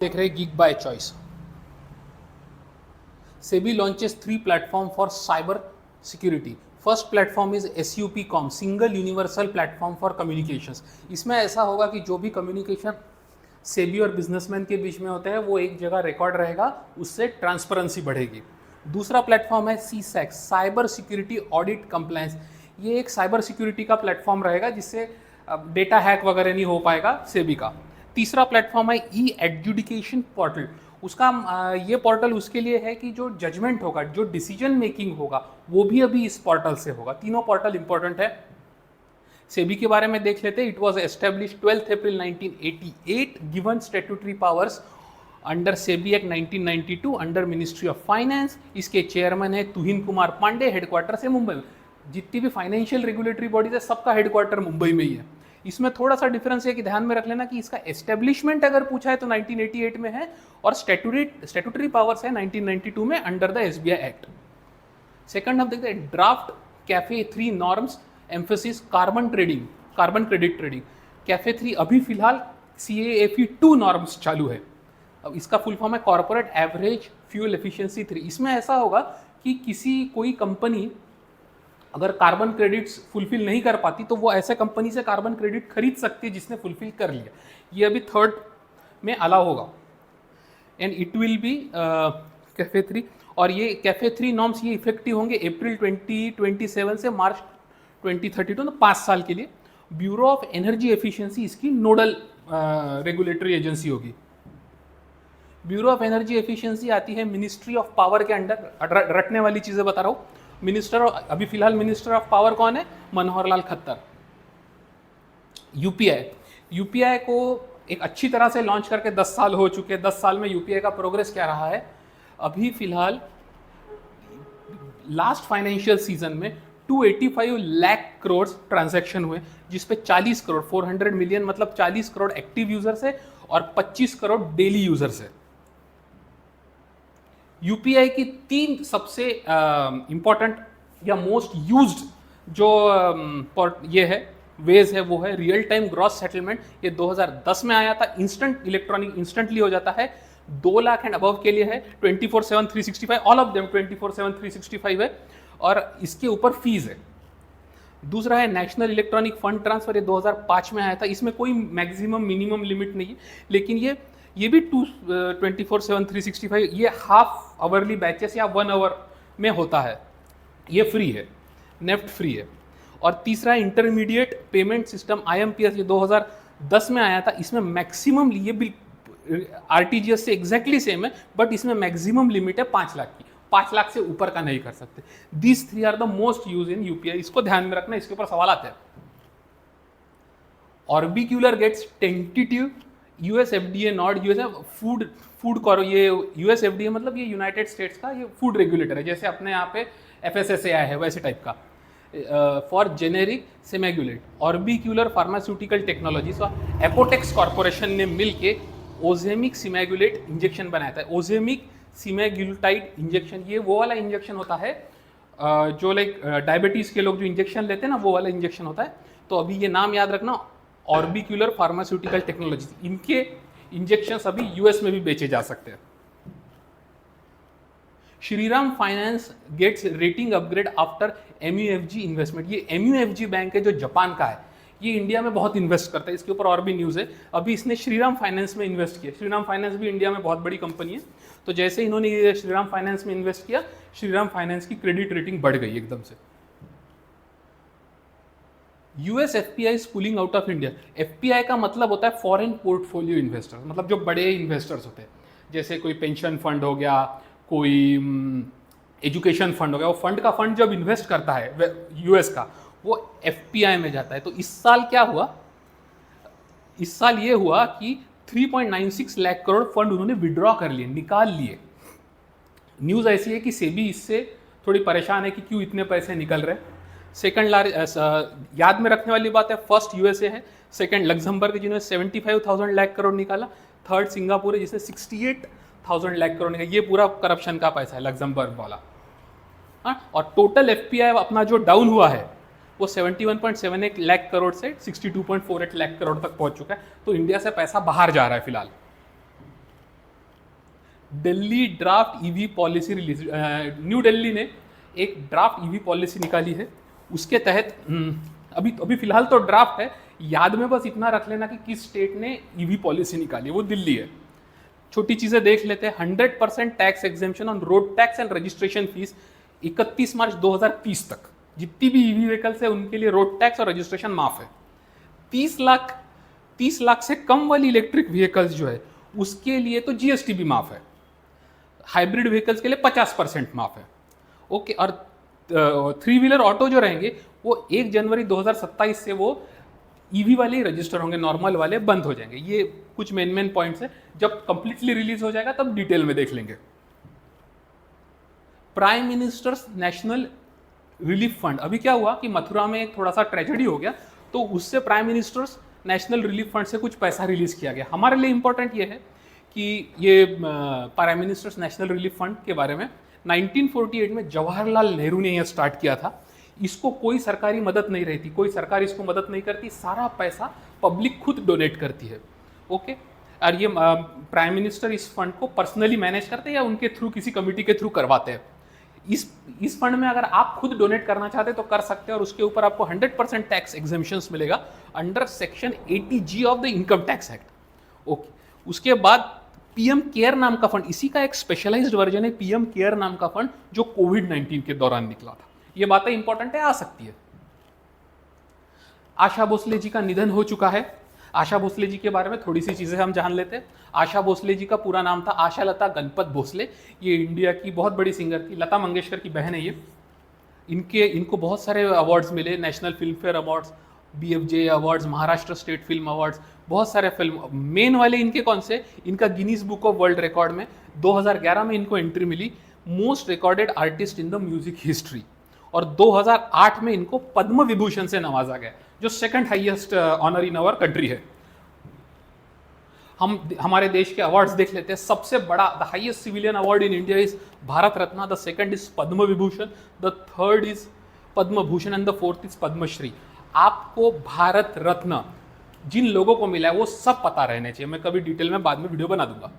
देख रहे geek by choice. SEBI launches 3 platform for cyber security. First platform is SUPCOM, single universal platform for communications. इसमें ऐसा होगा कि जो भी कम्युनिकेशन सेबी और बिजनेसमैन के बीच में होते हैं वो एक जगह रिकॉर्ड रहेगा, उससे ट्रांसपेरेंसी बढ़ेगी। दूसरा प्लेटफॉर्म है CSAC, cyber security audit compliance. ये एक साइबर सिक्योरिटी का प्लेटफॉर्म रहेगा जिससे डेटा हैक वगैरह नहीं हो पाएगा सेबी का। तीसरा प्लेटफॉर्म है E-एडजुडिकेशन पोर्टल। उसका ये पोर्टल उसके लिए है कि जो जजमेंट होगा, जो डिसीजन मेकिंग होगा, वो भी अभी इस पोर्टल से होगा। तीनों पोर्टल इंपॉर्टेंट है। सेबी के बारे में देख लेते हैं। It was establish 12 April 1988, given statutory powers under SEBI act 1992 under ministry of finance. इसके चेयरमैन है तुहिन कुमार पांडे, हेडक्वार्टर से मुंबई में। जितनी भी फाइनेंशियल रेगुलेटरी बॉडीज है सबका हेडक्वार्टर मुंबई में ही है। इसमें थोड़ा सा डिफरेंस है कि ध्यान में रख लेना कि इसका एस्टेब्लिशमेंट अगर पूछा है तो 1988 में है और स्टैट्यूटरी पावर्स है 1992 में under the SBI act. Second हम देखते हैं draft cafe 3 norms, emphasis carbon trading, carbon credit trading. Cafe 3 अभी फिलहाल CAFE 2 नॉर्म्स चालू है। अब इसका फुल फॉर्म है कॉर्पोरेट एवरेज फ्यूल एफिशिएंसी 3। इसमें ऐसा होगा कि कोई कंपनी अगर कार्बन क्रेडिट्स फुलफिल नहीं कर पाती तो वो ऐसे कंपनी से कार्बन क्रेडिट खरीद सकती है जिसने फुलफिल कर लिया। ये अभी थर्ड में अलाउ होगा and it will be cafe 3। और ये कैफे 3 नॉर्म्स ये इफेक्टिव होंगे अप्रैल 2027 से मार्च 2032, तो 5 साल के लिए। ब्यूरो ऑफ एनर्जी एफिशिएंसी इसकी नोडल रेगुलेटरी एजेंसी होगी। ब्यूरो ऑफ एनर्जी एफिशिएंसी आती है मिनिस्ट्री ऑफ पावर के अंडर। रटने वाली चीज़ें बता रहा हूँ। अभी फिलहाल मिनिस्टर ऑफ पावर कौन है? मनोहर लाल खट्टर। यूपीआई को एक अच्छी तरह से लॉन्च करके 10 साल हो चुके हैं। 10 साल में यूपीआई का प्रोग्रेस क्या रहा है? अभी फिलहाल लास्ट फाइनेंशियल सीजन में 285 लाख करोड़ ट्रांजैक्शन हुए, जिसपे 40 करोड़ 400 मिलियन मतलब 40 करोड़ एक्टिव यूजर्स है और 25 करोड़ डेली यूजर्स है। यूपीआई की 3 सबसे इंपॉर्टेंट या मोस्ट यूज्ड जो ये है वेज है, वो है रियल टाइम ग्रॉस सेटलमेंट। ये 2010 में आया था। इंस्टेंटली हो जाता है। 2 लाख एंड अबव के लिए है। 24/7 365, ऑल ऑफ देम 24/7 365 है और इसके ऊपर फीस है। दूसरा है नेशनल इलेक्ट्रॉनिक फंड ट्रांसफर। ये 2005 में आया था। इसमें कोई मैक्सिमम मिनिमम लिमिट नहीं है, लेकिन ये भी 24/7 365 ये हाफ आवरली बैचेस या 1 आवर में होता है। ये फ्री है, नेफ्ट फ्री है। और तीसरा है इंटरमीडिएट पेमेंट सिस्टम IMPS। ये 2010 में आया था। इसमें मैक्सिमम ये भी RTGS से एग्जैक्टली सेम है, बट इसमें मैक्सिमम लिमिट है 5 लाख की। 5 लाख से ऊपर का नहीं कर सकते। This 3 are the most use in UPI. इसको ध्यान में रखना, इसके ऊपर सवाल आते हैं। Orbicular gets tentative US FDA not USA food ये US FDA मतलब ये यूनाइटेड स्टेट्स का ये फूड रेगुलेटर है। जैसे अपने यहाँ पे FSSAI है वैसे टाइप का। फॉर जेनेरिक सेमेग्युलेट ऑर्बिक्यूलर फार्मास्यूटिकल टेक्नोलॉजीज और एपोटेक्स कॉर्पोरेशन ने मिलके ओजेमिक सिमेग्युलेट इंजेक्शन बनाया था। ओजेमिक सिमेग्युलेटाइड इंजेक्शन ये वो वाला इंजेक्शन होता है जो लाइक डायबिटीज़ के लोग जो इंजेक्शन लेते हैं ना, वो वाला इंजेक्शन होता है। तो अभी ये नाम याद रखना, ऑर्बिक्यूलर फार्मास्यूटिकल टेक्नोलॉजी। इनके इंजेक्शंस अभी US में भी बेचे जा सकते हैं। Shriram finance gets rating upgrade after MUFG investment. ये MUFG बैंक है जो जापान का है। ये इंडिया में बहुत इन्वेस्ट करता है। इसके ऊपर और भी न्यूज़ है। अभी इसने श्रीराम फाइनेंस में इन्वेस्ट किया। श्रीराम फाइनेंस भी इंडिया में बहुत बड़ी कंपनी है। तो जैसे इन्होंने ये श्रीराम फाइनेंस में इन्वेस्ट किया, श्रीराम फाइनेंस की क्रेडिट रेटिंग बढ़ गई एकदम से। US FPI is pulling out of India. FPI का मतलब होता है फॉरेन पोर्टफोलियो इन्वेस्टर, मतलब जो बड़े इन्वेस्टर्स होते हैं, जैसे कोई पेंशन फंड हो गया, कोई एजुकेशन फंड हो गया। वो फंड का फंड जब इन्वेस्ट करता है US का, वो FPI में जाता है। तो इस साल क्या हुआ? इस साल ये हुआ कि 3.96 लाख करोड़ फंड उन्होंने विड्रॉ कर लिए, निकाल लिए। न्यूज़ ऐसी है कि सेबी इससे थोड़ी परेशान है कि क्यों इतने पैसे निकल रहे हैं। सेकंड याद में रखने वाली बात है, फर्स्ट USA है, सेकंड लग्जमबर्ग जिन्होंने 75,000 लाख करोड़ निकाला, थर्ड सिंगापुर है जिसने 68,000 लाख करोड़ निकाला। ये पूरा करप्शन का पैसा है लग्जमबर्ग वाला। हाँ, और टोटल FPI अपना जो डाउन हुआ है वो 71.78 लाख करोड़ से 62.48 लाख करोड़ तक पहुंच चुका है। तो इंडिया से पैसा बाहर जा रहा है फिलहाल। Delhi draft EV policy release, new Delhi ने एक ड्राफ्ट ईवी पॉलिसी निकाली है। उसके तहत अभी फिलहाल तो ड्राफ्ट है, याद में बस इतना रख लेना कि किस स्टेट ने ईवी पॉलिसी निकाली है, वो दिल्ली है। छोटी चीजें देख लेते हैं। 100% tax exemption on road tax and registration fees 31 मार्च 2030 तक जितनी भी ईवी व्हीकल्स है उनके लिए रोड टैक्स और रजिस्ट्रेशन माफ है। 30 लाख से कम वाली इलेक्ट्रिक व्हीकल्स जो है उसके लिए तो जीएसटी भी माफ है। हाइब्रिड व्हीकल्स के लिए 50% माफ है। ओके, और 3 व्हीलर ऑटो जो रहेंगे वो 1 जनवरी 2027 से वो ईवी वाले ही रजिस्टर होंगे, नॉर्मल वाले बंद हो जाएंगे। ये कुछ मेन पॉइंट्स है, जब कंप्लीटली रिलीज हो जाएगा तब डिटेल में देख लेंगे। Prime ministers national relief fund, अभी क्या हुआ कि मथुरा में एक थोड़ा सा ट्रेजेडी हो गया, तो उससे prime ministers national relief fund से कुछ पैसा रिलीज किया गया। हमारे लिए इंपॉर्टेंट ये है कि ये prime ministers national relief fund के बारे में 1948 में जवाहरलाल नेहरू ने यह स्टार्ट किया था। इसको कोई सरकारी मदद नहीं रहती, कोई सरकार इसको मदद नहीं करती, सारा पैसा पब्लिक खुद डोनेट करती है। ओके, और ये प्राइम मिनिस्टर इस फंड को पर्सनली मैनेज करते हैं या उनके थ्रू किसी कमिटी के थ्रू करवाते हैं। इस फंड में अगर आप खुद डोनेट करना चाहते तो कर सकते हैं, और उसके ऊपर आपको 100% टैक्स एग्जेम्पशंस मिलेगा under section 80G of the income tax act. Okay, उसके बाद पीएम केयर नाम का फंड, इसी का एक स्पेशलाइज्ड वर्जन है पीएम केयर नाम का फंड, जो कोविड-19 के दौरान निकला था। ये बातें इंपॉर्टेंट है, आ सकती है। आशा भोसले जी का निधन हो चुका है। आशा भोसले जी के बारे में थोड़ी सी चीजें हम जान लेते हैं। आशा भोसले जी का पूरा नाम था आशा लता गणपत भोसले। ये इंडिया की बहुत बड़ी सिंगर थी, लता मंगेशकर की बहन है ये। इनको बहुत सारे अवार्ड्स मिले, national Filmfare awards, BFJ awards, Maharashtra state film awards, बहुत सारे फिल्म। मेन वाले इनके कौन से, इनका Guinness book of world record में 2011 में इनको एंट्री मिली, most recorded artist in the music history. और 2008 में इनको पद्म विभूषण से नवाजा गया, जो second highest honour in our country है। हमारे देश के अवार्ड्स देख लेते हैं। सबसे बड़ा, the highest civilian award in India is Bharat Ratna, the second is Padma Vibhushan, the third is Padma Bhushan and the fourth is Padmashri. आपको भारत रत्न जिन लोगों को मिला है वो सब पता रहने चाहिए, मैं कभी डिटेल में बाद में वीडियो बना दूंगा।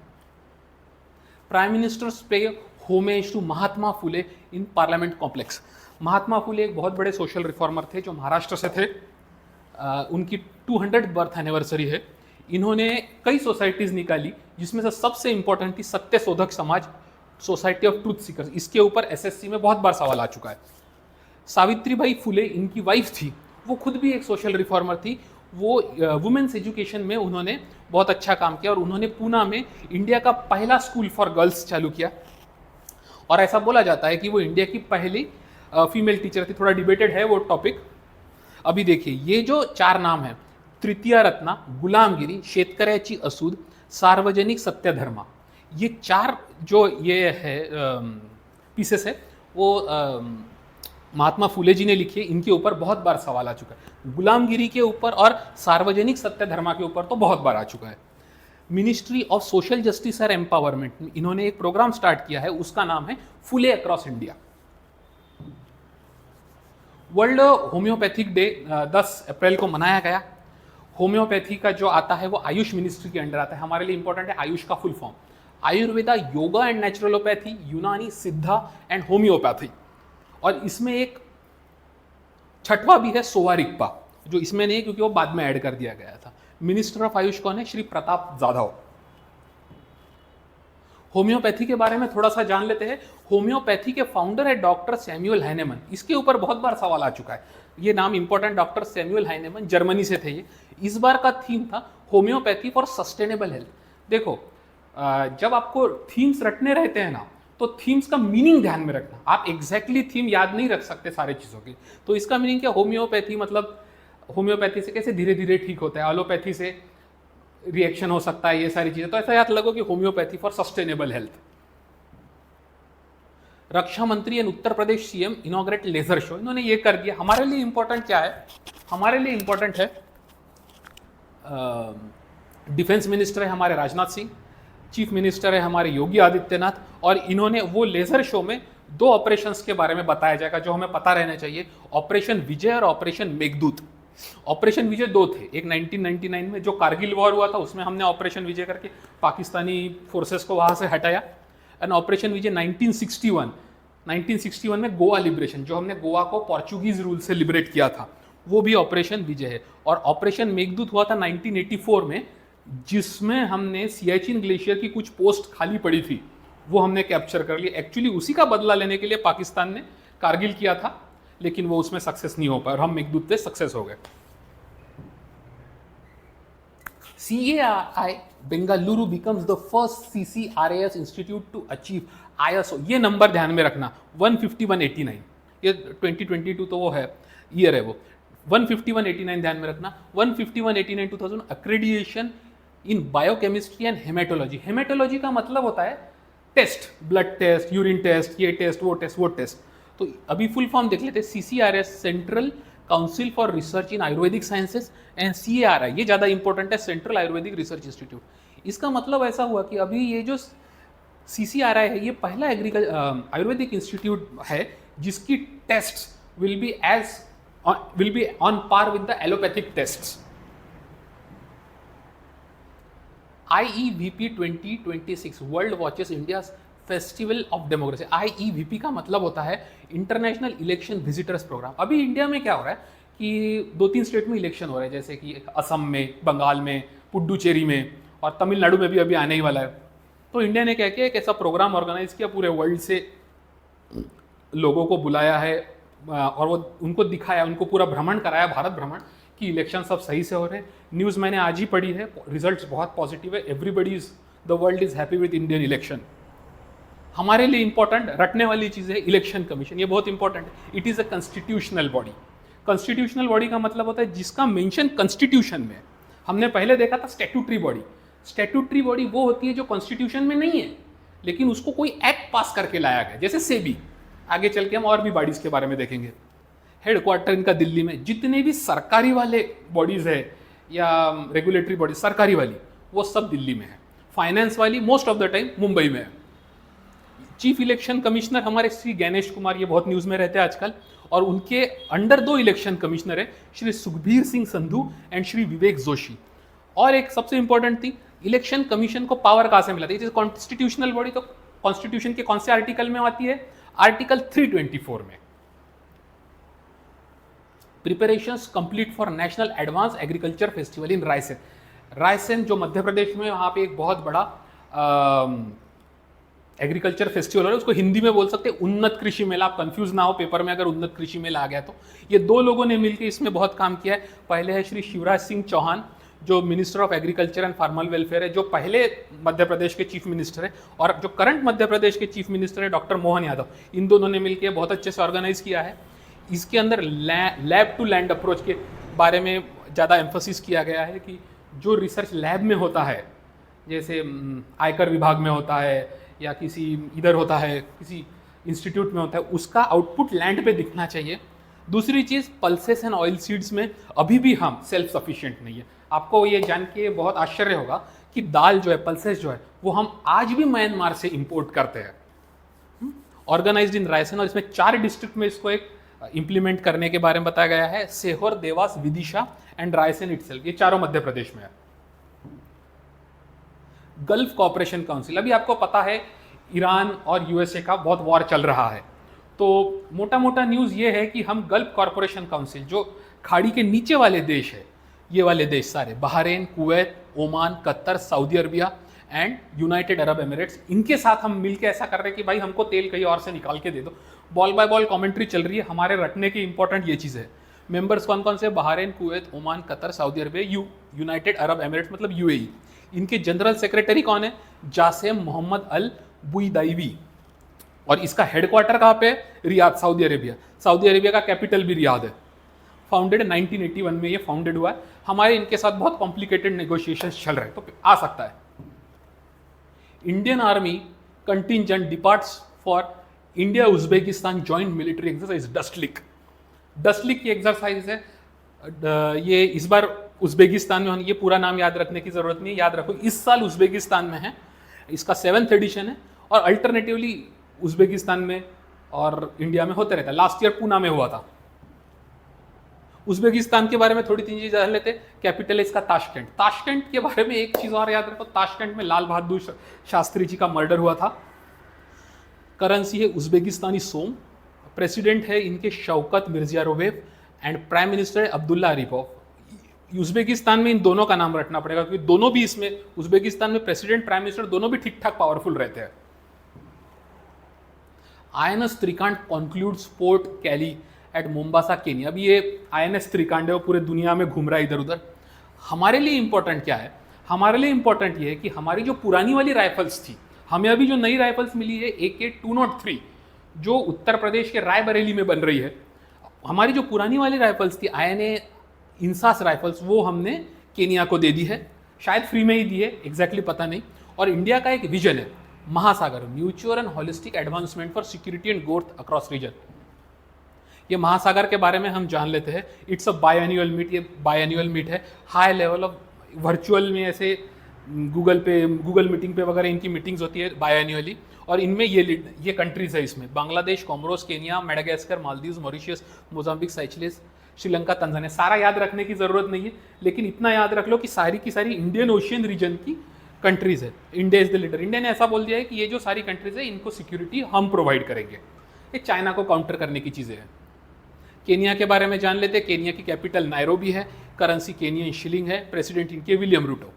Prime ministers pay homage to Mahatma Phule in parliament complex. Mahatma Phule एक बहुत बड़े सोशल रिफॉर्मर थे जो महाराष्ट्र से थे। उनकी 200 बर्थ एनिवर्सरी है। इन्होंने कई सोसाइटीज़ निकाली, जिसमें से सबसे इंपॉर्टेंट थी सत्य शोधक समाज, सोसाइटी ऑफ ट्रूथ सीकर्स। इसके ऊपर SSC में बहुत बार सवाल आ चुका है। सावित्रीबाई फुले इनकी वाइफ थी, वो खुद भी एक सोशल रिफॉर्मर थी। वो वुमेन्स एजुकेशन में उन्होंने बहुत अच्छा काम किया, और उन्होंने पूना में इंडिया का पहला स्कूल फॉर गर्ल्स चालू किया। और ऐसा बोला जाता है कि वो इंडिया की पहली फीमेल टीचर थी। थोड़ा डिबेटेड है वो टॉपिक। अभी देखिए, ये जो 4 नाम है, तृतीय रत्ना, गुलामगिरी, शेतकऱ्याची असूद, सार्वजनिक सत्यधर्मा, ये 4 जो ये है पीसेस है, वो महात्मा फुले जी ने लिखी है। इनके ऊपर बहुत बार सवाल आ चुका है। गुलामगिरी के ऊपर और सार्वजनिक सत्यधर्मा के ऊपर तो बहुत बार आ चुका है। मिनिस्ट्री ऑफ सोशल जस्टिस और एम्पावरमेंट, इन्होंने एक प्रोग्राम स्टार्ट किया है, उसका नाम है Phule across India. World homeopathic day 10 अप्रैल को मनाया गया। होम्योपैथी का जो आता है वो आयुष मिनिस्ट्री के अंडर आता है। हमारे लिए इंपॉर्टेंट है आयुष का full form, Ayurveda, yoga and naturopathy, Unani, Siddha and homeopathy. और इसमें एक छठवा भी है सोवारिकपा, जो इसमें नहीं क्योंकि वो बाद में ऐड कर दिया गया था। मिनिस्टर ऑफ आयुष कौन है? श्री प्रताप जाधव। होम्योपैथी के बारे में थोड़ा सा जान लेते हैं। होम्योपैथी के फाउंडर है डॉक्टर सैमुअल हाइनेमन। इसके ऊपर बहुत बार सवाल आ चुका है, ये नाम इंपॉर्टेंट, डॉक्टर सैमुअल हाइनेमन, जर्मनी से थे ये। इस बार का थीम था होम्योपैथी फॉर सस्टेनेबल हेल्थ। देखो, जब आपको थीम्स रटने रहते हैं ना, तो थीम्स का मीनिंग ध्यान में रखना। आप एग्जैक्टली थीम याद नहीं रख सकते सारे चीज़ों की। तो इसका मीनिंग क्या, होम्योपैथी मतलब होम्योपैथी से कैसे धीरे धीरे ठीक होता है, एलोपैथी से रिएक्शन हो सकता है, ये सारी चीज़ें। तो ऐसा याद लगो कि होम्योपैथी फॉर सस्टेनेबल हेल्थ। रक्षा मंत्री and Uttar Pradesh CM inaugurate laser show, इन्होंने ये कर दिया। हमारे लिए इंपॉर्टेंट क्या है? हमारे लिए इंपॉर्टेंट है डिफेंस मिनिस्टर है हमारे राजनाथ सिंह, चीफ मिनिस्टर है हमारे योगी आदित्यनाथ, और इन्होंने वो लेजर शो में 2 ऑपरेशंस के बारे में बताया जाएगा जो हमें पता रहना चाहिए, ऑपरेशन विजय और ऑपरेशन मेघदूत। ऑपरेशन विजय 2 थे, एक 1999 में जो कारगिल वॉर हुआ था, उसमें हमने ऑपरेशन विजय करके पाकिस्तानी फोर्सेस को वहां से हटाया, एंड ऑपरेशन विजय 1961 में गोवा लिबरेशन, जो हमने गोवा को पोर्चुगीज रूल से लिबरेट किया था, वो भी ऑपरेशन विजय है। और ऑपरेशन मेघदूत हुआ था 1984 में, जिसमें हमने सियाचिन ग्लेशियर की कुछ पोस्ट खाली पड़ी थी वो हमने कैप्चर कर लिया। एक्चुअली उसी का बदला लेने के लिए पाकिस्तान ने कारगिल किया था, लेकिन वो उसमें सक्सेस नहीं हो पाया और हम मेघदूत पे सक्सेस हो गए। CARI Bengaluru becomes the first CCRIS institute to achieve ISO। ये नंबर ध्यान में रखना, 15189, ये 2022 तो वो है, ईयर है वो, 15189 ध्यान में रखना। 15189 2000 accreditation in biochemistry and haematology. Haematology का मतलब होता है test, blood test, urine test, ये टेस्ट, वो टेस्ट। तो अभी फुल फॉर्म देख लेते हैं, CCRS central council for research in Ayurvedic sciences, and CARI ये ज़्यादा इंपॉर्टेंट है, सेंट्रल आयुर्वेदिक रिसर्च इंस्टीट्यूट। इसका मतलब ऐसा हुआ कि अभी ये जो CCRI है ये पहला आयुर्वेदिक इंस्टीट्यूट है जिसकी test will be on par with the allopathic tests. IEVP 2026 world watches India festival of democracy. IEVP का मतलब होता है इंटरनेशनल इलेक्शन विजिटर्स प्रोग्राम। अभी इंडिया में क्या हो रहा है कि 2-3 स्टेट में इलेक्शन हो रहे हैं, जैसे कि असम में, बंगाल में, पुडुचेरी में, और तमिलनाडु में भी अभी आने ही वाला है। तो इंडिया ने क्या किया, एक ऐसा प्रोग्राम ऑर्गेनाइज किया, पूरे वर्ल्ड से लोगों को बुलाया है और वो उनको दिखाया, उनको पूरा भ्रमण कराया, भारत भ्रमण, कि इलेक्शन सब सही से हो रहे हैं। न्यूज़ मैंने आज ही पढ़ी है, रिजल्ट्स बहुत पॉजिटिव है, everybody is, the world is happy with Indian election. हमारे लिए इंपॉर्टेंट रखने वाली चीज़ है इलेक्शन कमीशन, ये बहुत इंपॉर्टेंट है। It is a constitutional body. Constitutional body का मतलब होता है जिसका मेंशन कॉन्स्टिट्यूशन में है। हमने पहले देखा था स्टैट्यूटरी बॉडी। स्टैट्यूटरी बॉडी वो होती है जो कॉन्स्टिट्यूशन में नहीं है, लेकिन उसको कोई एक्ट पास करके लाया गया, जैसे सेबी। आगे चल के हम और भी बॉडीज के बारे में देखेंगे। हेडक्वार्टर इनका दिल्ली में। जितने भी सरकारी वाले बॉडीज है या रेगुलेटरी बॉडी सरकारी वाली, वो सब दिल्ली में है। फाइनेंस वाली most of the time Mumbai में है। चीफ इलेक्शन कमिश्नर हमारे श्री गणेश कुमार, ये बहुत न्यूज़ में रहते हैं आजकल, और उनके अंडर 2 इलेक्शन कमिश्नर है, श्री सुखबीर सिंह संधू एंड श्री विवेक जोशी। और एक सबसे इंपॉर्टेंट थी, इलेक्शन कमीशन को पावर कहाँ से मिला था? It is constitutional body. तो कॉन्स्टिट्यूशन के कौन से आर्टिकल में आती है? आर्टिकल 324 में। Preparations complete for national advance agriculture festival in Raisen. Raisen जो मध्य प्रदेश में, वहाँ पे एक बहुत बड़ा एग्रीकल्चर फेस्टिवल है, उसको हिंदी में बोल सकते हैं उन्नत कृषि मेला। आप कंफ्यूज ना हो पेपर में अगर उन्नत कृषि मेला आ गया तो। ये 2 लोगों ने मिलकर इसमें बहुत काम किया है। पहले है श्री शिवराज सिंह चौहान, जो minister of agriculture and formal welfare है, जो पहले मध्य प्रदेश के चीफ मिनिस्टर है, और जो करंट मध्य प्रदेश के चीफ मिनिस्टर है डॉक्टर मोहन यादव। इन दोनों ने मिलकर बहुत अच्छे से ऑर्गेनाइज किया है। इसके अंदर लैब टू लैंड अप्रोच के बारे में ज़्यादा एम्फोसिस किया गया है कि जो रिसर्च लैब में होता है, जैसे आयकर विभाग में होता है या किसी इधर होता है, किसी इंस्टीट्यूट में होता है, उसका आउटपुट लैंड पे दिखना चाहिए। दूसरी चीज़, पल्सेस एंड ऑयल सीड्स में अभी भी हम सेल्फ सफिशिएंट नहीं है। आपको ये जान के बहुत आश्चर्य होगा कि दाल जो है, पल्सेस जो है, वो हम आज भी म्यांमार से इंपोर्ट करते हैं। ऑर्गेनाइज्ड इन रायसेन, और इसमें 4 डिस्ट्रिक्ट में इसको एक इंप्लीमेंट करने के बारे में बताया गया है। सीहोर, देवास, विदिशा एंड रायसेन इटसेल्फ, ये चारों मध्य प्रदेश में है। गल्फ कॉपरेशन काउंसिल, अभी आपको पता है ईरान और यूएसए का बहुत वॉर चल रहा है, तो मोटा मोटा न्यूज़ ये है कि हम गल्फ कॉरपोरेशन काउंसिल, जो खाड़ी के नीचे वाले देश है, ये वाले देश सारे, Bahrain, Kuwait, Oman, Qatar, Saudi Arabia and United Arab Emirates, इनके साथ हम मिलकर ऐसा कर रहे हैं कि भाई हमको तेल कहीं और से निकाल के दे दो। बॉल बाय बॉल कमेंट्री चल रही है, हमारे रटने की इंपॉर्टेंट ये चीज़ है। मेंबर्स कौन कौन से? Bahrain, Kuwait, Oman, Qatar, Saudi Arabia, United Arab Emirates मतलब UAE। इनके जनरल सेक्रेटरी कौन है? जासेम मोहम्मद अल बुइदाइवी, और इसका हेडक्वार्टर कहाँ पे है? Riyadh, Saudi Arabia. Saudi Arabia का कैपिटल भी रियाद है। फाउंडेड 1981 में ये फाउंडेड हुआ है। हमारे इनके साथ बहुत कॉम्प्लिकेटेड नेगोशिएशंस चल रहे हैं, तो आ सकता है। Indian army contingent departs for India Uzbekistan joint military exercise डस्टलिक। डस्टलिक की एक्सरसाइज है, ये इस बार उज्बेकिस्तान में होनी। ये पूरा नाम याद रखने की जरूरत नहीं है, याद रखो इस साल उज्बेकिस्तान में है, इसका 7th एडिशन है, और अल्टरनेटिवली उज्बेकिस्तान में और इंडिया में होते रहता है। लास्ट ईयर पूना में हुआ था। उज्बेकिस्तान के बारे में थोड़ी 3 चीज़ जान लेते। कैपिटल है इसका ताशकेंट। ताशकेंट के बारे में एक चीज़ और याद रखो, ताशकेंट में लाल बहादुर शास्त्री जी का मर्डर हुआ था। करेंसी है उज़्बेकिस्तानी सोम, प्रेसिडेंट है इनके शौकत मिर्जियारोवेव एंड प्राइम मिनिस्टर है अब्दुल्ला अरीपोव। उज़्बेकिस्तान में इन दोनों का नाम रखना पड़ेगा क्योंकि दोनों भी इसमें, उज़्बेकिस्तान में प्रेसिडेंट प्राइम मिनिस्टर दोनों भी ठीक ठाक पावरफुल रहते हैं। INS त्रिकांड कॉन्क्लूड्स पोर्ट कैली एट मोम्बासा केनिया। अभी ये INS त्रिकांड है वो पूरे दुनिया में घूम रहा है इधर उधर। हमारे लिए इंपॉर्टेंट क्या है? हमारे लिए इंपॉर्टेंट ये है कि हमारी जो पुरानी वाली राइफल्स थी, हमें अभी जो नई राइफल्स मिली है AK-203 जो उत्तर प्रदेश के रायबरेली में बन रही है, हमारी जो पुरानी वाली राइफल्स थी INA इंसास राइफल्स, वो हमने केनिया को दे दी है, शायद फ्री में ही दी है, एग्जैक्टली पता नहीं। और इंडिया का एक विजन है Mahasagar, mutual and holistic advancement for security and growth across region. ये महासागर के बारे में हम जान लेते हैं। इट्स अ बायएनुअल मीट, ये बायएनुअल मीट है, हाई लेवल ऑफ वर्चुअल में ऐसे गूगल मीटिंग पे वगैरह इनकी मीटिंग्स होती है बायएनुअली। और इनमें ये कंट्रीज है, इसमें Bangladesh, Comoros, Kenya, Madagascar, Maldives, Mauritius, Mozambique, Seychelles, Sri Lanka, Tanzania. सारा याद रखने की जरूरत नहीं है, लेकिन इतना याद रख लो कि सारी की सारी इंडियन ओशियन रीजन की कंट्रीज है। India is the leader. India ने ऐसा बोल दिया है कि ये जो सारी कंट्रीज है इनको सिक्योरिटी हम प्रोवाइड करेंगे। ये चाइना को काउंटर करने की चीज़ें हैं। केनिया के बारे में जान लेते हैं। केनिया की कैपिटल नायरोबी है, करेंसी केनियन शिलिंग है, प्रेसिडेंट इनके William Ruto.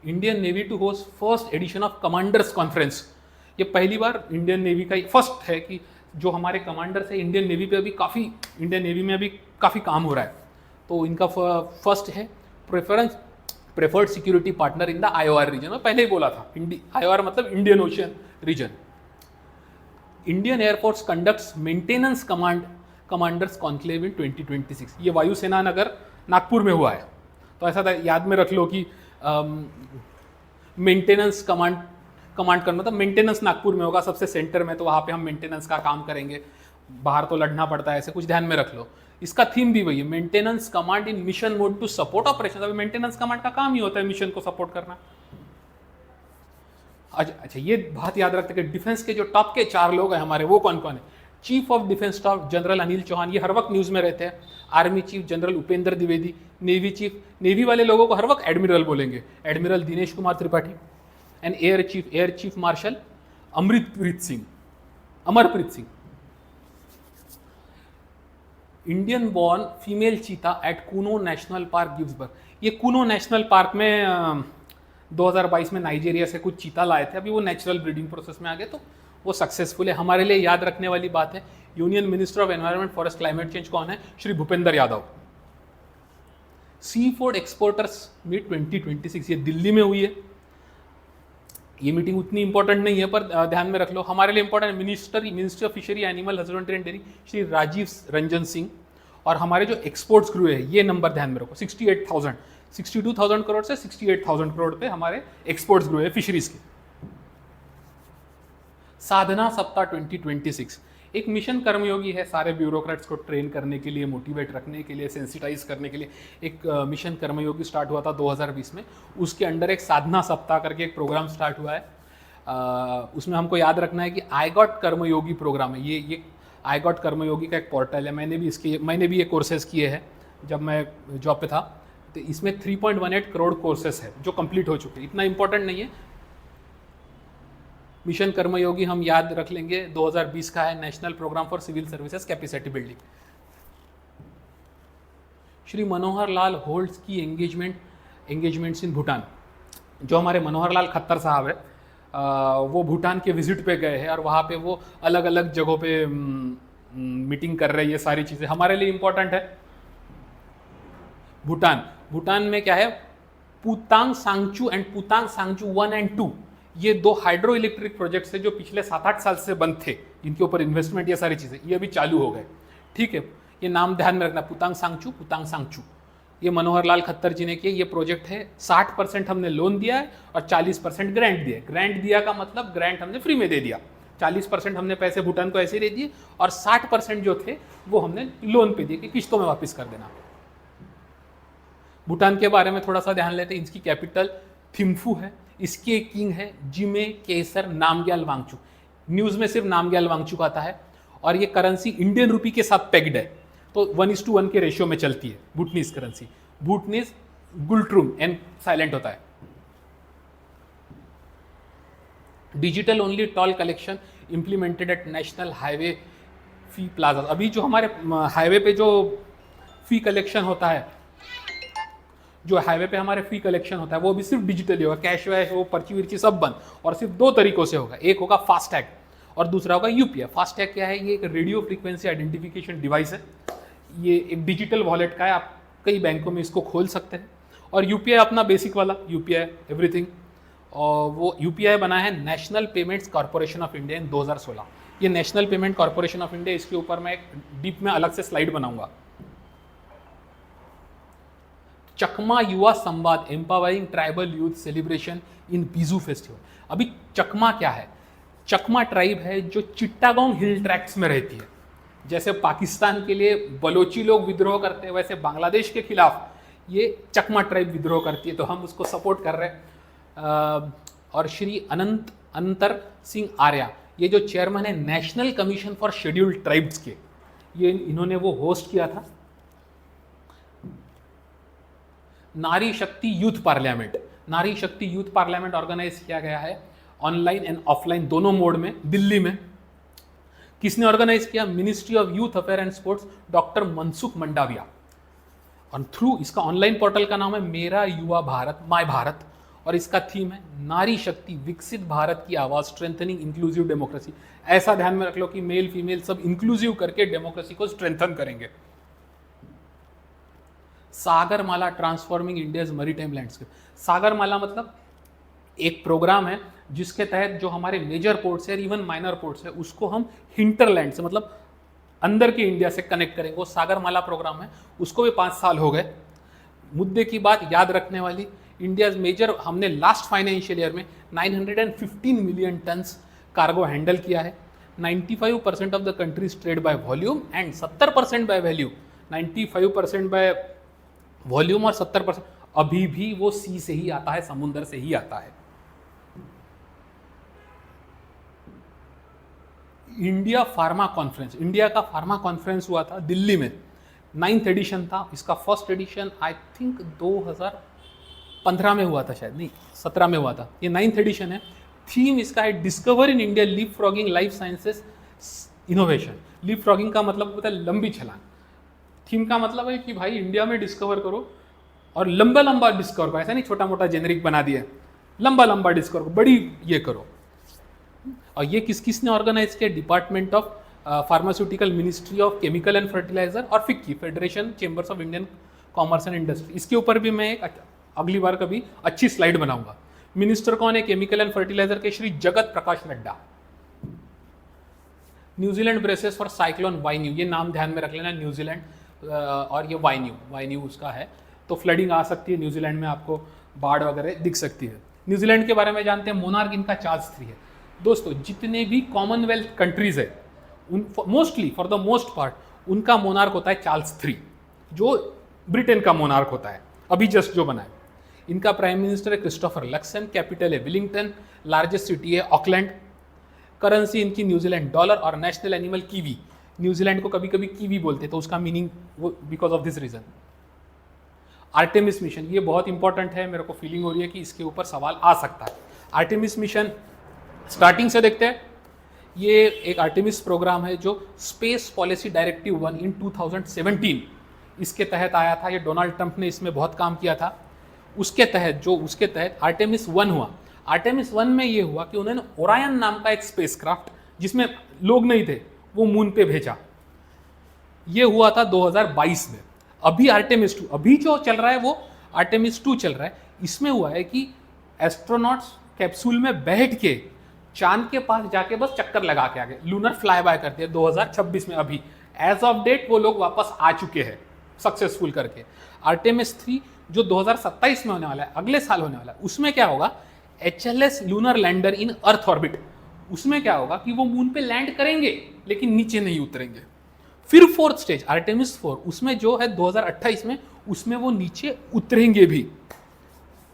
Indian Navy to host first edition of commanders conference. ये पहली बार इंडियन नेवी का फर्स्ट है कि जो हमारे कमांडर्स है इंडियन नेवी पे अभी काफ़ी, इंडियन नेवी में अभी काफ़ी काम हो रहा है, तो इनका फर्स्ट है। Preferred security partner in the IOR region. मैं पहले ही बोला था, IOR मतलब Indian Ocean region. Indian air force conducts maintenance commanders conclave in 2026। ये वायुसेना नगर नागपुर में हुआ है, तो ऐसा याद में रख लो कि मेंटेनेंस कमांड करना, मतलब मेंटेनेंस नागपुर में होगा सबसे सेंटर में, तो वहाँ पे हम मेंटेनेंस का काम करेंगे, बाहर तो लड़ना पड़ता है, ऐसे कुछ ध्यान में रख लो। इसका थीम भी वही है, maintenance command in mission mode to support operation. अभी मेंटेनेंस कमांड का काम ही होता है मिशन को सपोर्ट करना। अच्छा, ये बात याद रखते कि डिफेंस के जो टॉप के 4 लोग हैं हमारे, वो कौन कौन है? Chief of defence staff general Anil Chauhan, ये हर वक्त न्यूज़ में रहते हैं। Army chief general Upendra Dwivedi. Navy chief, navy वाले लोगों को हर वक्त एडमिरल बोलेंगे, admiral Dinesh Kumar Tripathi. And air chief marshal Amarpreet Singh. Indian born female cheetah at Kuno national park gives birth. ये कूनो नेशनल पार्क में 2022 में नाइजीरिया से कुछ चीता लाए थे, अभी वो नेचुरल ब्रीडिंग प्रोसेस में आ गए, तो वो सक्सेसफुल है। हमारे लिए याद रखने वाली बात है, union minister of environment forest climate change कौन है? Shri Bhupendra Yadav. Sea food exporters meet 2026, ये दिल्ली में हुई है। ये मीटिंग उतनी इंपॉर्टेंट नहीं है, पर ध्यान में रख लो। हमारे लिए important ministry of fishery, animal husbandry and dairy Shri Rajiv Ranjan Singh. और हमारे जो एक्सपोर्ट्स ग्रो है, ये नंबर ध्यान में रखो, 62,000 करोड़ से 68,000 करोड़ पे हमारे एक्सपोर्ट्स ग्रो है फिशरीज के। साधना सप्ताह 2026 एक मिशन कर्मयोगी है, सारे ब्यूरोक्रेट्स को ट्रेन करने के लिए, मोटिवेट रखने के लिए, सेंसिटाइज करने के लिए एक मिशन कर्मयोगी स्टार्ट हुआ था 2020 में। उसके अंडर एक साधना सप्ताह करके एक प्रोग्राम स्टार्ट हुआ है। उसमें हमको याद रखना है कि आई गॉट कर्मयोगी प्रोग्राम है। ये आई गॉट कर्मयोगी का एक पोर्टल है, मैंने भी ये कोर्सेज किए हैं जब मैं जॉब पे था। तो इसमें 3.18 करोड़ कोर्सेज है जो कंप्लीट हो चुके हैं। इतना इंपॉर्टेंट नहीं है। मिशन कर्मयोगी हम याद रख लेंगे, 2020 का है, national programme for civil services capacity building. Shri Manohar Lal holds key engagements in Bhutan. जो हमारे मनोहर लाल खट्टर साहब है, वो भूटान के विजिट पे गए हैं और वहाँ पे वो अलग अलग जगहों पे मीटिंग कर रहे हैं। ये सारी चीज़ें हमारे लिए इंपॉर्टेंट है। भूटान में क्या है, पुतांग सांगचू एंड पुतांग सांगचू 1 और 2, ये 2 हाइड्रो इलेक्ट्रिक प्रोजेक्ट्स है जो पिछले 7-8 साल से बंद थे, जिनके ऊपर इन्वेस्टमेंट, ये सारी चीज़ें ये अभी चालू हो गए। ठीक है, ये नाम ध्यान में रखना, पुतांग सांगचू। ये मनोहर लाल खट्टर जी ने किए। ये प्रोजेक्ट है, 60% हमने लोन दिया है और 40% ग्रांट दिया है। ग्रांट दिया का मतलब ग्रांट हमने फ्री में दे दिया, 40% हमने पैसे भूटान को ऐसे ही दे दिए और 60% जो थे वो हमने लोन पे दिए कि किस्तों में वापस कर देना। भूटान के बारे में थोड़ा सा ध्यान लेते हैं। इसकी कैपिटल थिम्फू है, इसके किंग है जिमे केसर नामग्याल वांगचुक। न्यूज़ में सिर्फ नामग्याल वांगचुक आता है और ये करेंसी इंडियन रूपी के साथ पेग्ड है, तो 1:1 के रेशियो में चलती है Bhutanese currency. Bhutanese ngultrum N silent होता है। Digital only toll collection implemented at national highway fee plaza. अभी जो हमारे हाईवे पे जो फी कलेक्शन होता है, जो हाईवे पे हमारे फी कलेक्शन होता है वो भी सिर्फ डिजिटली होगा, कैश वैश वो पर्ची विर्ची सब बंद, और सिर्फ दो तरीकों से होगा, एक होगा फास्टैग और दूसरा होगा यूपीआई। फास्टैग क्या है? ये एक रेडियो फ्रीक्वेंसी आइडेंटिफिकेशन डिवाइस है, ये एक डिजिटल वॉलेट का है, आप कई बैंकों में इसको खोल सकते हैं। और यूपीआई अपना बेसिक वाला यूपीआई एवरीथिंग, और वो यूपीआई बना है national payments corporation of India in 2016। ये national payment corporation of India, इसके ऊपर मैं एक डीप में अलग से स्लाइड बनाऊंगा। चकमा युवा संवाद empowering tribal youth celebration in Biju festival. अभी चकमा क्या है? चकमा ट्राइब है जो चिट्टागोंग हिल ट्रैक्ट्स में रहती है। जैसे पाकिस्तान के लिए बलोची लोग विद्रोह करते हैं, वैसे बांग्लादेश के खिलाफ ये चकमा ट्राइब विद्रोह करती है, तो हम उसको सपोर्ट कर रहे हैं। और श्री अंतर सिंह आर्या, ये जो चेयरमैन है national commission for scheduled tribes के, ये इन्होंने वो होस्ट किया था नारी शक्ति यूथ पार्लियामेंट। नारी शक्ति यूथ पार्लियामेंट ऑर्गेनाइज किया गया है ऑनलाइन एंड ऑफलाइन दोनों मोड में, दिल्ली में। किसने ऑर्गेनाइज किया? Ministry of youth affair and sports, doctor Mansukh Mandaviya. और थ्रू इसका ऑनलाइन पोर्टल का नाम है मेरा युवा भारत, माय भारत, और इसका थीम है नारी शक्ति विकसित भारत की आवाज, स्ट्रेंथनिंग इंक्लूसिव डेमोक्रेसी। ऐसा ध्यान में रख लो कि मेल फीमेल सब इंक्लूसिव करके डेमोक्रेसी को स्ट्रेंथन करेंगे। Sagarmala transforming India's maritime landscape. Sagarmala मतलब एक प्रोग्राम है जिसके तहत जो हमारे मेजर पोर्ट्स है, इवन माइनर पोर्ट्स है, उसको हम हिंटरलैंड से मतलब अंदर के इंडिया से कनेक्ट करेंगे। वो सागरमाला प्रोग्राम है, उसको भी 5 साल हो गए। मुद्दे की बात याद रखने वाली, इंडिया मेजर, हमने लास्ट फाइनेंशियल ईयर में 915 मिलियन टन्स कार्गो हैंडल किया है। 95% of the countries trade by volume and 70% by value. 95% by volume और 70% अभी भी वो सी से ही आता है, समुद्र से ही आता है। इंडिया फार्मा कॉन्फ्रेंस, इंडिया का फार्मा कॉन्फ्रेंस हुआ था दिल्ली में, 9th एडिशन था इसका। फर्स्ट एडिशन आई थिंक 2015 में हुआ था, शायद नहीं 17 में हुआ था। ये 9th एडिशन है। थीम इसका है discover in India leapfrogging life sciences innovation. Leapfrogging का मतलब होता है लंबी छलांग। थीम का मतलब है कि भाई इंडिया में डिस्कवर करो और लंबा लंबा डिस्कवर करो, ऐसा नहीं छोटा मोटा जेनरिक बना दिया, लंबा लंबा डिस्कवर करो, बड़ी ये करो। और ये किसने ऑर्गेनाइज किया? Department of pharmaceutical, ministry of chemical and fertilizer और FICCI, federation chambers of Indian commerce and industry. इसके ऊपर भी मैं एक अगली बार कभी अच्छी स्लाइड बनाऊंगा। मिनिस्टर कौन है केमिकल एंड फर्टिलाइजर के? Shri Jagat Prakash Nadda. New Zealand braces for cyclone Vaianu, ये नाम ध्यान में रख लेना, न्यूजीलैंड और ये वाईन्यू उसका है, तो फ्लडिंग आ सकती है न्यूजीलैंड में, आपको बाढ़ वगैरह दिख सकती है। न्यूजीलैंड के बारे में जानते हैं, मोनार्क इनका चार्ल्स III है। दोस्तों जितने भी कॉमनवेल्थ कंट्रीज है उन mostly for the most part उनका मोनार्क होता है चार्ल्स III, जो ब्रिटेन का मोनार्क होता है, अभी जस्ट जो बना है। इनका प्राइम मिनिस्टर है क्रिस्टोफर लक्सन, कैपिटल है विलिंगटन, लार्जेस्ट सिटी है ऑकलैंड, करेंसी इनकी न्यूजीलैंड डॉलर, और नेशनल एनिमल कीवी। न्यूजीलैंड को कभी कभी कीवी बोलते हैं, तो उसका मीनिंग वो because of this reason. Artemis mission, ये बहुत इंपॉर्टेंट है, मेरे को फीलिंग हो रही है कि इसके ऊपर सवाल आ सकता है। आर्टेमिस मिशन स्टार्टिंग से देखते हैं। ये एक आर्टेमिस प्रोग्राम है जो स्पेस पॉलिसी डायरेक्टिव 1 इन 2017 इसके तहत आया था। ये डोनाल्ड ट्रंप ने इसमें बहुत काम किया था। उसके तहत आर्टेमिस 1 हुआ। आर्टेमिस 1 में ये हुआ कि उन्होंने ओरायन नाम का एक स्पेसक्राफ्ट, जिसमें लोग नहीं थे, वो मून पे भेजा। ये हुआ था 2022 में। अभी आर्टेमिस 2, अभी जो चल रहा है वो आर्टेमिस 2 चल रहा है। इसमें हुआ है कि एस्ट्रोनॉट्स कैप्सूल में बैठ के चांद के पास जाके बस चक्कर लगा के आ गए, लूनर फ्लाई बाय करते हैं 2026 में। अभी एज ऑफ डेट वो लोग वापस आ चुके हैं सक्सेसफुल करके। आर्टेमिस 3 जो 2027 में होने वाला है, अगले साल होने वाला है, उसमें क्या होगा? HLS लूनर लैंडर इन अर्थ ऑर्बिट। उसमें क्या होगा कि वो मून पे लैंड करेंगे लेकिन नीचे नहीं उतरेंगे। फिर 4th स्टेज आर्टेमिस 4, उसमें जो है 2028 में, उसमें वो नीचे उतरेंगे भी।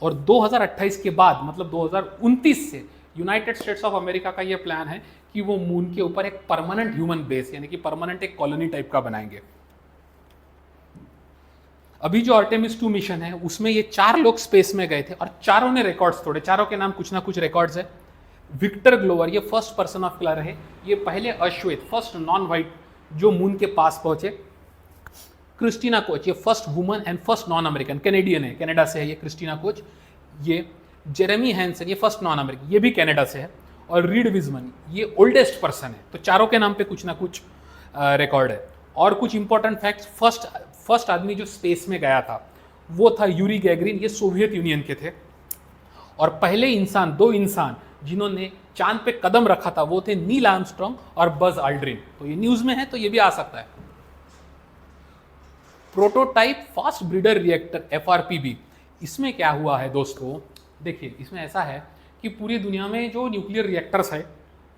और 2028 के बाद मतलब 2029 से यूनाइटेड स्टेट्स ऑफ अमेरिका का ये प्लान है कि वो मून के ऊपर एक परमानेंट ह्यूमन बेस, यानी कि परमानेंट एक कॉलोनी टाइप का बनाएंगे। अभी जो आर्टेमिस 2 मिशन है उसमें ये 4 लोग स्पेस में गए थे और चारों ने रिकॉर्ड्स तोड़े। चारों के नाम कुछ ना कुछ रिकॉर्ड्स है। विक्टर ग्लोवर ये फर्स्ट पर्सन ऑफ कलर है, ये पहले अश्वेत फर्स्ट नॉन वाइट जो मून के पास पहुंचे। क्रिस्टीना कोच ये first woman and first non American, Canadian है, कनाडा से है ये क्रिस्टीना कोच। ये जेरेमी हैंसन ये फर्स्ट नॉन अमेरिकन, ये भी कनाडा से है। और रीड विजमन ये ओल्डेस्ट पर्सन है। तो चारों के नाम पे कुछ ना कुछ रिकॉर्ड है। और कुछ इंपॉर्टेंट फैक्ट्स, फर्स्ट आदमी जो स्पेस में गया था वो था यूरी गैगरिन, ये सोवियत यूनियन के थे। और पहले इंसान, दो इंसान जिन्होंने चांद पे कदम रखा था वो थे नील आर्मस्ट्रॉन्ग और बज आल्ड्रिन। तो ये न्यूज में है तो ये भी आ सकता है। Prototype fast breeder reactor FRPB, इसमें क्या हुआ है दोस्तों, देखिए इसमें ऐसा है कि पूरी दुनिया में जो न्यूक्लियर रिएक्टर्स है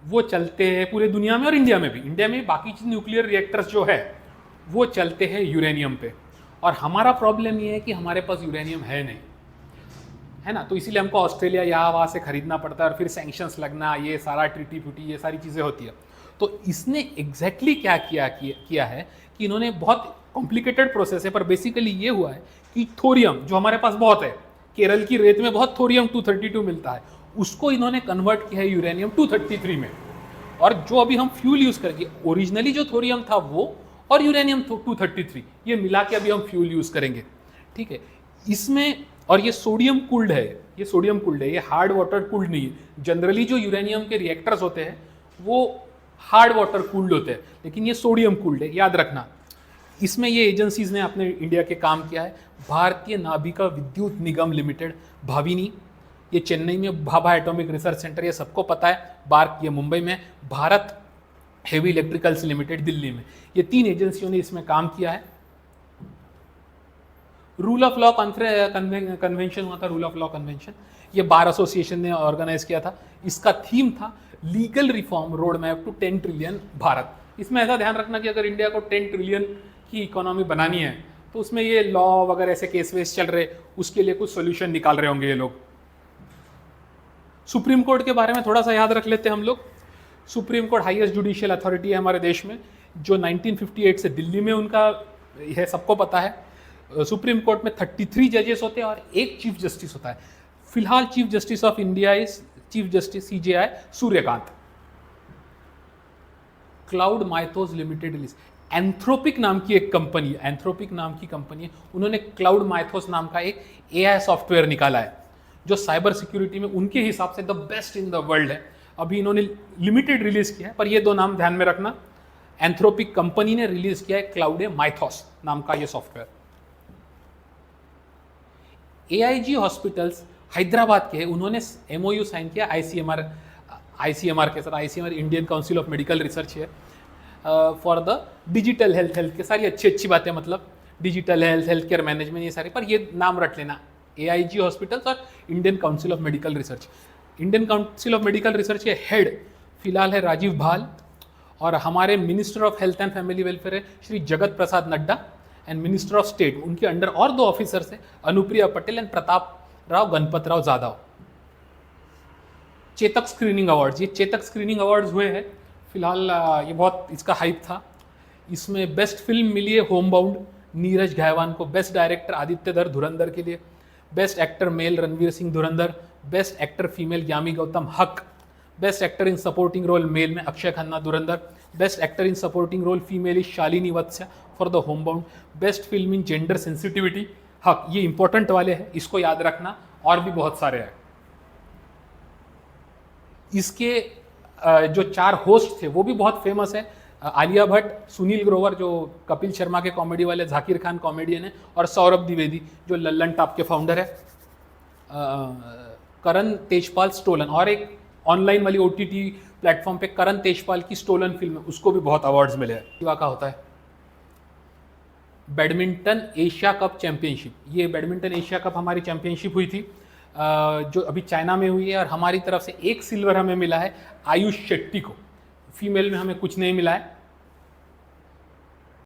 वो चलते हैं पूरे दुनिया में, और इंडिया में भी। इंडिया में बाकी न्यूक्लियर रिएक्टर्स जो है वो चलते हैं यूरेनियम पे। और हमारा प्रॉब्लम ये है कि हमारे पास यूरेनियम है नहीं, है ना। तो इसीलिए हमको ऑस्ट्रेलिया यहाँ वहाँ से खरीदना पड़ता है और फिर सैंक्शंस लगना, ये सारा ट्रीटी फूटी, ये सारी चीज़ें होती है। तो इसने एग्जैक्टली क्या किया है कि इन्होंने बहुत कॉम्प्लिकेटेड प्रोसेस है, पर बेसिकली ये हुआ है कि थोरियम जो हमारे पास बहुत है, केरल की रेत में बहुत थोरियम 232 मिलता है, उसको इन्होंने कन्वर्ट किया है यूरेनियम 233 में। और जो अभी हम फ्यूल यूज़ करेंगे, ओरिजिनली जो थोरियम था वो और यूरेनियम 233 ये मिला के अभी हम फ्यूल यूज़ करेंगे, ठीक है। इसमें और ये सोडियम कूल्ड है, ये हार्ड वाटर कूल्ड नहीं है। जनरली जो यूरेनियम के रिएक्टर्स होते हैं वो हार्ड वाटर कूल्ड होते हैं, लेकिन ये सोडियम कूल्ड है, याद रखना। इसमें ये एजेंसीज ने अपने इंडिया के काम किया है। भारतीय नाभिका विद्युत निगम लिमिटेड भाविनी, ये चेन्नई में, भाभा एटॉमिक रिसर्च सेंटर ये सबको पता है, बार्क ये मुंबई में, Bharat heavy electricals limited Delhi में, ये 3 एजेंसियों ने इसमें काम किया है। रूल ऑफ लॉ कन्वेंशन हुआ था, रूल ऑफ लॉ कन्वेंशन, ये बार एसोसिएशन ने ऑर्गेनाइज किया था। इसका थीम था legal reform road map to 10 trillion Bharat. इसमें ऐसा ध्यान रखना कि अगर इंडिया को 10 ट्रिलियन की इकोनॉमी बनानी है तो उसमें ये लॉ वगैरह ऐसे केस वेस चल रहे, उसके लिए कुछ सोल्यूशन निकाल रहे होंगे ये लोग। सुप्रीम कोर्ट के बारे में थोड़ा सा याद रख लेते हैं हम लोग। Supreme court highest judicial authority है हमारे देश में, जो 1958 से दिल्ली में उनका है, सबको पता है। सुप्रीम कोर्ट में 33 जजेस होते हैं और 1 चीफ जस्टिस होता है। फिलहाल chief justice of India is chief justice CJI Suryakant. Cloud Mythos limited list, Anthropic नाम की एक कंपनी, एंथ्रोपिक नाम की कंपनी है, उन्होंने क्लाउड माइथोस नाम का एक AI सॉफ्टवेयर निकाला है जो साइबर सिक्योरिटी में उनके हिसाब से the best in the world है। अभी इन्होंने लिमिटेड रिलीज किया है, पर ये 2 नाम ध्यान में रखना। एंथ्रोपिक कंपनी ने रिलीज किया है क्लाउड माइथोस नाम का ये सॉफ्टवेयर। AIG हॉस्पिटल्स हैदराबाद के हैं, उन्होंने MOU साइन किया ICMR के साथ। ICMR Indian council of medical research है फॉर द डिजिटल हेल्थ के सारी अच्छी बातें, मतलब डिजिटल हेल्थ केयर मैनेजमेंट, ये सारे, पर ये नाम रख लेना AIG हॉस्पिटल्स और Indian council of medical research. Indian council of medical research के हेड फिलहाल है राजीव भाल, और हमारे minister of health and family welfare है Shri Jagat Prasad Nadda, and minister of state उनके अंडर और 2 ऑफिसर्स हैं, Anupriya Patel and Prataprao Ganpatrao Jadhav. Chetak screening awards, ये चेतक स्क्रीनिंग अवार्ड्स हुए हैं फिलहाल, ये बहुत इसका हाइप था। इसमें बेस्ट फिल्म मिली है होम बाउंड नीरज घायवान को, बेस्ट डायरेक्टर आदित्य धर धुरंधर के लिए, best actor male Ranveer Singh Dhurandhar, best actor female Yami Gautam Haq, best actor in supporting role male में Akshaye Khanna Dhurandhar, best actor in supporting role female is Shalini Vatsa for the Homebound, best film in gender sensitivity Haq. ये important वाले हैं, इसको याद रखना, और भी बहुत सारे हैं। इसके जो 4 होस्ट थे वो भी बहुत फेमस है, आलिया भट्ट, सुनील ग्रोवर जो कपिल शर्मा के कॉमेडी वाले, जाकिर खान कॉमेडियन है, और सौरभ द्विवेदी जो लल्लन टॉप के फाउंडर है, करण तेजपाल स्टोलन, और एक ऑनलाइन वाली OTT प्लेटफॉर्म पे करण तेजपाल की स्टोलन फिल्म है, उसको भी बहुत अवार्ड्स मिले हैं। का होता है बैडमिंटन एशिया कप चैंपियनशिप, ये बैडमिंटन एशिया कप हमारी चैंपियनशिप हुई थी जो अभी चाइना में हुई है, और हमारी तरफ से 1 सिल्वर हमें मिला है आयुष शेट्टी को, फीमेल में हमें कुछ नहीं मिला है।